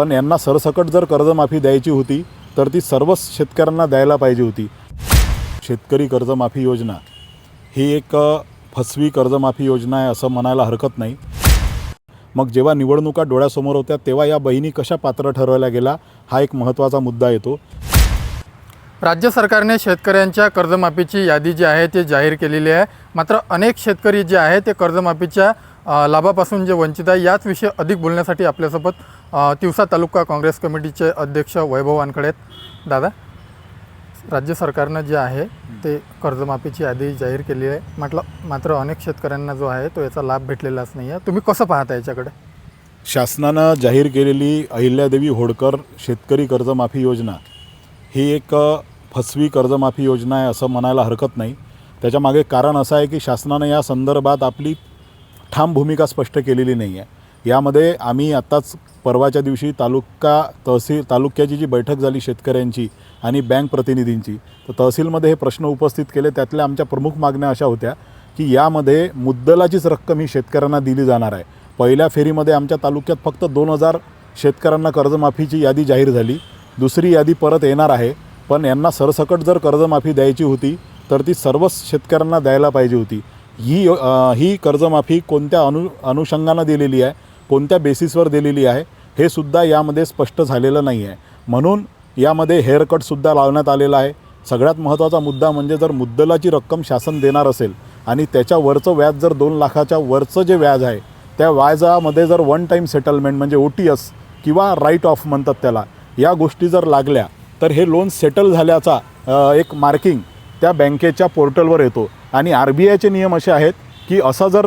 पण यांना सरसकट जर कर्जमाफी द्यायची होती तर ती सर्वच शेतकऱ्यांना द्यायला पाहिजे होती। शेतकरी कर्जमाफी योजना ही एक फसवी कर्जमाफी योजना आहे असं म्हणायला हरकत नाही। मग जेव्हा निवडणुका डोळ्यासमोर होत्या तेव्हा या बहिणी कशा पात्र ठरवल्या गेला हा एक महत्त्वाचा मुद्दा येतो। राज्य सरकारने शेतकऱ्यांच्या कर्जमाफीची यादी जी आहे ते जाहीर केलेली आहे। मात्र अनेक शेतकरी जे आहे ते कर्जमाफीच्या लाभापासून जे वंचित आहे याचविषयी अधिक बोलण्यासाठी आपल्यासोबत तिवसा तालुका काँग्रेस कमिटीचे अध्यक्ष वैभव वानखडे आहेत। दादा, राज्य सरकारनं जे आहे ते कर्जमाफीची यादी जाहीर केली आहे, मात्र अनेक शेतकऱ्यांना जो आहे तो याचा लाभ भेटलेलाच नाही आहे। तुम्ही कसं पाहता याच्याकडे? शासनानं जाहीर केलेली अहिल्यादेवी होळकर शेतकरी कर्जमाफी योजना ही एक फसवी कर्जमाफी योजना आहे असं म्हणायला हरकत नाही। त्याच्यामागे कारण असं आहे की शासनानं या संदर्भात आपली ठाम भूमिका स्पष्ट केलेली नाही आहे। यामध्ये आम्ही आत्ताच परवाच्या दिवशी तालुक्याची जी बैठक झाली शेतकऱ्यांची आणि बँक प्रतिनिधींची, तर तहसीलमध्ये हे प्रश्न उपस्थित केले। त्यातल्या आमच्या प्रमुख मागण्या अशा होत्या की यामध्ये मुद्दलाचीच रक्कम ही शेतकऱ्यांना दिली जाणार आहे। पहिल्या फेरीमध्ये आमच्या तालुक्यात फक्त 2000 शेतकऱ्यांना कर्जमाफीची यादी जाहीर झाली, दुसरी यादी परत येणार आहे। पण यांना सरसकट जर कर्जमाफी द्यायची होती तर ती सर्वच शेतकऱ्यांना द्यायला पाहिजे होती। ही कर्जमाफी कोणत्या अनुषंगानं दिलेली आहे, कोणत्या बेसिसवर दिलेली आहे हे सुद्धा यामध्ये स्पष्ट झालेलं नाही आहे। म्हणून यामध्ये हेअरकटसुद्धा लावण्यात आलेला आहे। सगळ्यात महत्त्वाचा मुद्दा म्हणजे जर मुद्दलाची रक्कम शासन देणार असेल आणि त्याच्यावरचं व्याज जर 2 लाखाच्या वरचं जे व्याज आहे त्या व्याजामध्ये जर वन टाईम सेटलमेंट म्हणजे OTS किंवा राईट ऑफ म्हणतात त्याला, या गोष्टी जर लागल्या तर हे लोन सेटल झाल्याचा एक मार्किंग त्या बँकेच्या पोर्टलवर येतो। आणि RBIचे नियम असे आहेत की असं जर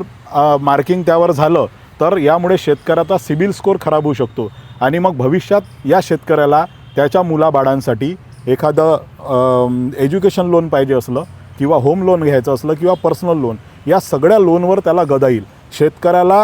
मार्किंग त्यावर झालं तर यामुळे शेतकऱ्याचा सिबिल स्कोअर खराब होऊ शकतो आणि मग भविष्यात या शेतकऱ्याला त्याच्या मुलाबाळांसाठी एखादं एज्युकेशन लोन पाहिजे असलं किंवा होम लोन घ्यायचं असलं किंवा पर्सनल लोन, या सगळ्या लोनवर त्याला गदा येईल। शेतकऱ्याला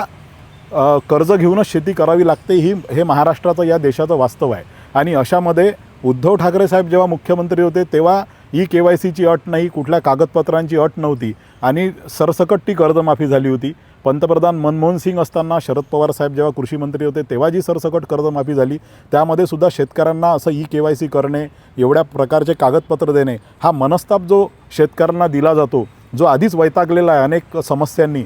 कर्ज घेऊनच शेती करावी लागते, हे महाराष्ट्राचं या देशाचं वास्तव आहे। आणि अशामध्ये उद्धव ठाकरे साहेब जेव्हा मुख्यमंत्री होते तेव्हा KYCची अट नाही, कुठल्या कागदपत्रांची अट नव्हती आणि सरसकट ती कर्जमाफी झाली होती। पंतप्रधान मनमोहन सिंग असताना शरद पवार साहेब जेव्हा कृषी मंत्री होते तेव्हा जी सरसकट कर्जमाफी झाली त्यामध्ये सुद्धा शेतकऱ्यांना असं KYC करणे, एवढ्या प्रकारचे कागदपत्र देणे, हा मनस्ताप जो शेतकऱ्यांना दिला जातो, जो आधीच वैतागलेला आहे अनेक समस्यांनी,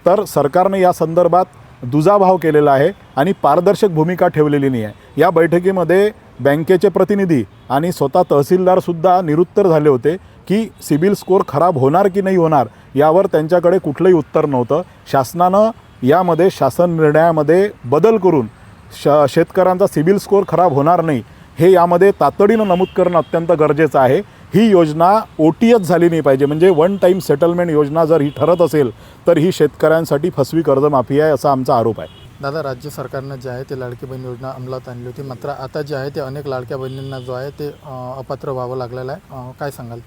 तर सरकारने या संदर्भात दुजाभाव केलेला आहे आणि पारदर्शक भूमिका ठेवलेली नाही आहे। या बैठकीमध्ये बँकेचे प्रतिनिधी आणि स्वतः तहसीलदारसुद्धा निरुत्तर झाले होते की सिबिल स्कोअर खराब होणार की नाही होणार यावर त्यांच्याकडे कुठलंही उत्तर नव्हतं। शासनानं यामध्ये शासन निर्णयामध्ये बदल करून शेतकऱ्यांचा सिबिल स्कोअर खराब होणार नाही हे यामध्ये तातडीनं नमूद करणं अत्यंत गरजेचं आहे। ही योजना OTS झाली नाही पाहिजे, म्हणजे वन टाईम सेटलमेंट योजना जर ही ठरत असेल तर ही शेतकऱ्यांसाठी फसवी कर्जमाफी आहे असा आमचा आरोप आहे। दादा, राज्य सरकारनं जे आहे ते लाडकी बहीण योजना अंमलात आणली होती, मात्र आता जे आहे ते अनेक लाडक्या बहिणींना जो आहे ते अपात्र व्हावं लागलेलं आहे, काय सांगाल?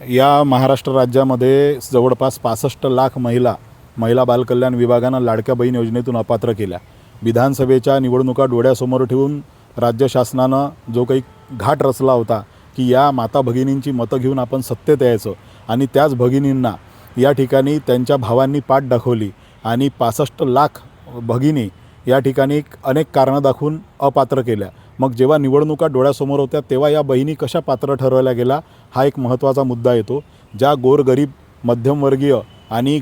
या महाराष्ट्र राज्यामध्ये जवळपास 65 लाख महिला बालकल्याण विभागानं लाडक्या बहीण योजनेतून अपात्र केल्या। विधानसभेच्या निवडणुका डोळ्यासमोर ठेवून राज्य शासनानं जो काही घाट रचला होता की या माता भगिनींची मतं घेऊन आपण सत्तेत यायचं आणि त्याच भगिनींना या ठिकाणी त्यांच्या भावांनी पाठ दाखवली आणि 65 लाख भगिनी या ठिकाणी अनेक कारणं दाखवून अपात्र केल्या। मग जेव्हा निवडणुका डोळ्यासमोर होत्या तेव्हा या बहिणी कशा पात्र ठरवल्या गेला हा एक महत्त्वाचा मुद्दा येतो। ज्या गोरगरीब मध्यमवर्गीय आणि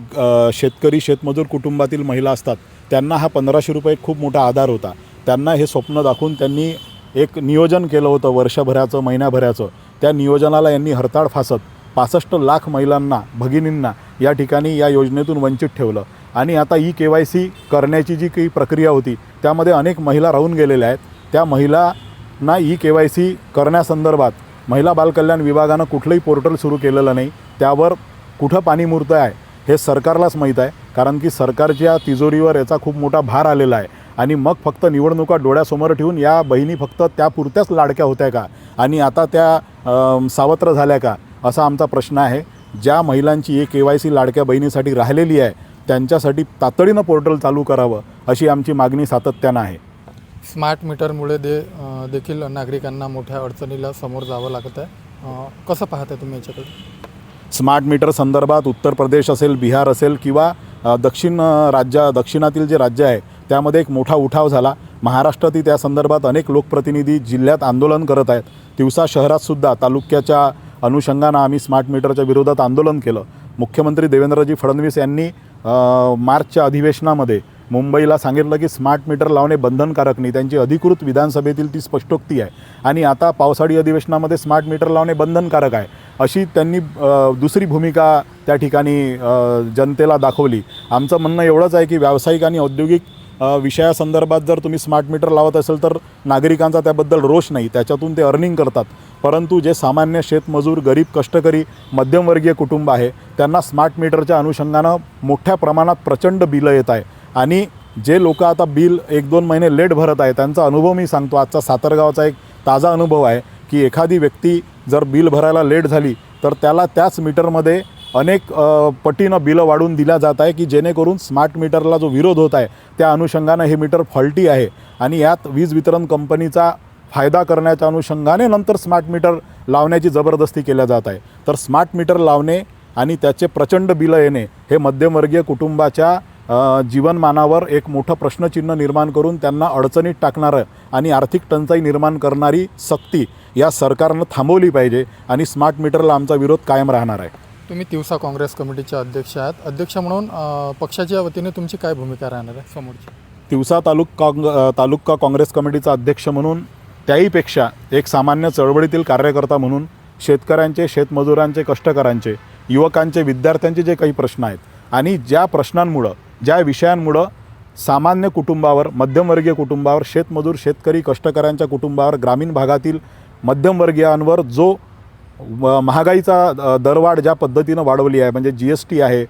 शेतकरी शेतमजूर कुटुंबातील महिला असतात त्यांना हा 1500 रुपये खूप मोठा आधार होता। त्यांना हे स्वप्न दाखवून त्यांनी एक नियोजन केलं होतं वर्षभराचं, महिन्याभराचं। त्या नियोजनाला यांनी हरताळ फासत 65 लाख महिलांना, भगिनींना या ठिकाणी या योजनेतून वंचित ठेवलं आणि आता KYC करण्याची जी काही प्रक्रिया होती त्यामध्ये अनेक महिला राहून गेलेल्या आहेत। त्या महिलांना KYC करण्यासंदर्भात महिला बालकल्याण विभागानं कुठलंही पोर्टल सुरू केलेलं नाही। त्यावर कुठं पाणी मुरतं आहे हे सरकारलाच माहीत आहे, कारण की सरकारच्या तिजोरीवर याचा खूप मोठा भार आलेला आहे। आणि मग फक्त निवडणुका डोळ्यासमोर ठेवून या बहिणी फक्त त्यापुरत्याच लाडक्या होत्या का आणि आता त्या सावत्र झाल्या का असा आमचा प्रश्न आहे। ज्या महिलांची KYC लाडक्या बहिणीसाठी राहिलेली आहे त्यांच्यासाठी तातडीनं पोर्टल चालू करावं अशी आमची मागणी सातत्यानं आहे। स्मार्ट मीटरमुळे देखील नागरिकांना मोठ्या अडचणीला समोर जावं लागत आहे, कसं पाहता तुम्ही याच्याकडे? स्मार्ट मीटर संदर्भात उत्तर प्रदेश असेल, बिहार असेल किंवा दक्षिणातील जे राज्य आहे त्यामध्ये एक मोठा उठाव झाला महाराष्ट्रातील त्या संदर्भात अनेक लोकप्रतिनिधी जिल्ह्यात आंदोलन करत आहेत. तिवसा शहरातसुद्धा तालुक्याच्या अनुषंगानं आम्ही स्मार्ट मीटरच्या विरोधात आंदोलन केलं. मुख्यमंत्री देवेंद्रजी फडणवीस यांनी मार्चच्या अधिवेशनामध्ये मुंबईला सांगितलं की स्मार्ट मीटर लावणे बंधनकारक नाही. त्यांची अधिकृत विधानसभेतील ती स्पष्टोक्ती आहे. आणि आता पावसाळी अधिवेशनामध्ये स्मार्ट मीटर लावणे बंधनकारक आहे अशी त्यांनी दुसरी भूमिका त्या ठिकाणी जनतेला दाखवली. आमचं म्हणणं एवढंच आहे की व्यावसायिक आणि औद्योगिक विषयासंदर्भात जर तुम्ही स्मार्ट मीटर लावत असेल तर नागरिकांचा त्याबद्दल रोष नाही, त्याच्यातून ते अर्निंग करतात. परंतु जे सामान्य शेतमजूर, गरीब, कष्टकरी, मध्यमवर्गीय कुटुंब आहे त्यांना स्मार्ट मीटरच्या अनुषंगानं मोठ्या प्रमाणात प्रचंड बिलं येत आहे. आणि जे लोक आता बिल 1-2 महिने लेट भरत आहे त्यांचा अनुभव मी सांगतो. आजचा सातारगावचा एक ताजा अनुभव आहे की एखादी व्यक्ती जर बिल भरायला लेट झाली तर त्याला त्याच मीटरमध्ये अनेक पटीनं बिलं वाढवून दिल्या जात आहे की जेणेकरून स्मार्ट मीटरला जो विरोध होत आहे त्या अनुषंगानं हे मीटर फॉल्टी आहे. आणि यात वीज वितरण कंपनीचा फायदा करण्याच्या अनुषंगाने नंतर स्मार्ट मीटर लावण्याची जबरदस्ती केल्या जात आहे. तर स्मार्ट मीटर लावणे आणि त्याचे प्रचंड बिलं येणे हे मध्यमवर्गीय कुटुंबाच्या जीवनमानावर एक मोठं प्रश्नचिन्ह निर्माण करून त्यांना अडचणीत टाकणारं आणि आर्थिक टंचाई निर्माण करणारी सक्ती या सरकारनं थांबवली पाहिजे. आणि स्मार्ट मीटरला आमचा विरोध कायम राहणार आहे. तुम्ही तिवसा काँग्रेस कमिटीचे अध्यक्ष आहात. अध्यक्ष म्हणून पक्षाच्या वतीने तुमची काय भूमिका राहणार आहे समोरची? तिवसा तालुका काँग्रेस कमिटीचा अध्यक्ष म्हणून त्याहीपेक्षा एक सामान्य चळवळीतील कार्यकर्ता म्हणून शेतकऱ्यांचे, शेतमजुरांचे, कष्टकऱ्यांचे, युवकांचे, विद्यार्थ्यांचे जे काही प्रश्न आहेत आणि ज्या प्रश्नांमुळं, ज्या विषयांमुळं सामान्य कुटुंबावर, मध्यमवर्गीय कुटुंबावर, शेतमजूर, शेतकरी, कष्टकऱ्यांच्या कुटुंबावर, ग्रामीण भागातील मध्यमवर्गीयांवर जो महागाईचा दरवाढ ज्या पद्धतीनं वाढवली आहे, म्हणजे GST आहे,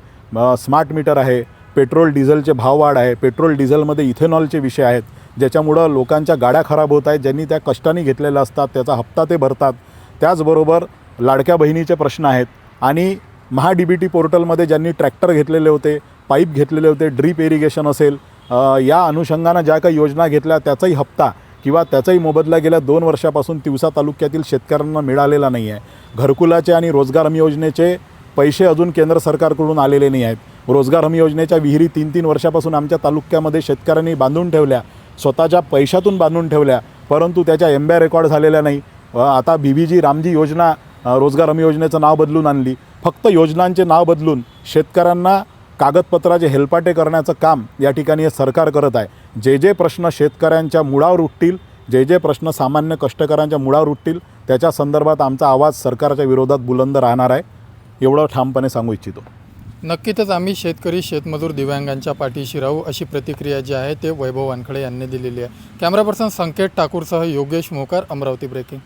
स्मार्ट मीटर आहे, पेट्रोल डिझेलचे भाववाढ आहे, पेट्रोल डिझेलमध्ये इथेनॉलचे विषय आहेत ज्याच्यामुळं लोकांच्या गाड्या खराब होत आहेत, ज्यांनी त्या कष्टाने घेतलेल्या असतात त्याचा हप्ता ते भरतात. त्याचबरोबर लाडक्या बहिणीचे प्रश्न आहेत. आणि MHA-DBT पोर्टलमध्ये ज्यांनी ट्रॅक्टर घेतलेले होते, पाईप घेतलेले होते, ड्रीप इरिगेशन असेल, या अनुषंगानं ज्या काही योजना घेतल्या त्याचाही हप्ता किंवा त्याचाही मोबदला गेल्या 2 वर्षापासून तिवसा तालुक्यातील शेतकऱ्यांना मिळालेला नाही आहे. घरकुलाचे आणि रोजगार हमी योजनेचे पैसे अजून केंद्र सरकारकडून आलेले नाही आहेत. रोजगार हमी योजनेच्या विहिरी 3-3 वर्षापासून आमच्या तालुक्यामध्ये शेतकऱ्यांनी बांधून ठेवल्या, स्वतःच्या पैशातून बांधून ठेवल्या, परंतु त्याच्या एम्ब्या रेकॉर्ड झालेल्या नाही. आता BBG रामजी योजना रोजगार हमी योजनेचं नाव बदलून आणली. फक्त योजनांचे नाव बदलून शेतकऱ्यांना कागदपत्राचे हेलपाटे करण्याचं काम या ठिकाणी हे सरकार करत आहे. जे जे प्रश्न शेतकऱ्यांच्या मुळावर उठतील, जे जे प्रश्न सामान्य कष्टकऱ्यांच्या मुळावर उठतील त्याच्या संदर्भात आमचा आवाज सरकारच्या विरोधात बुलंद राहणार आहे, एवढं ठामपणे सांगू इच्छितो. नक्कीच आम्ही शेतकरी, शेतमजूर, दिव्यांगांच्या पाठीशी राहू अशी प्रतिक्रिया जी आहे ते वैभव वानखडे यांनी दिलेली आहे. कॅमेरा पर्सन संकेत ठाकूरसह योगेश मोकार, अमरावती ब्रेकिंग.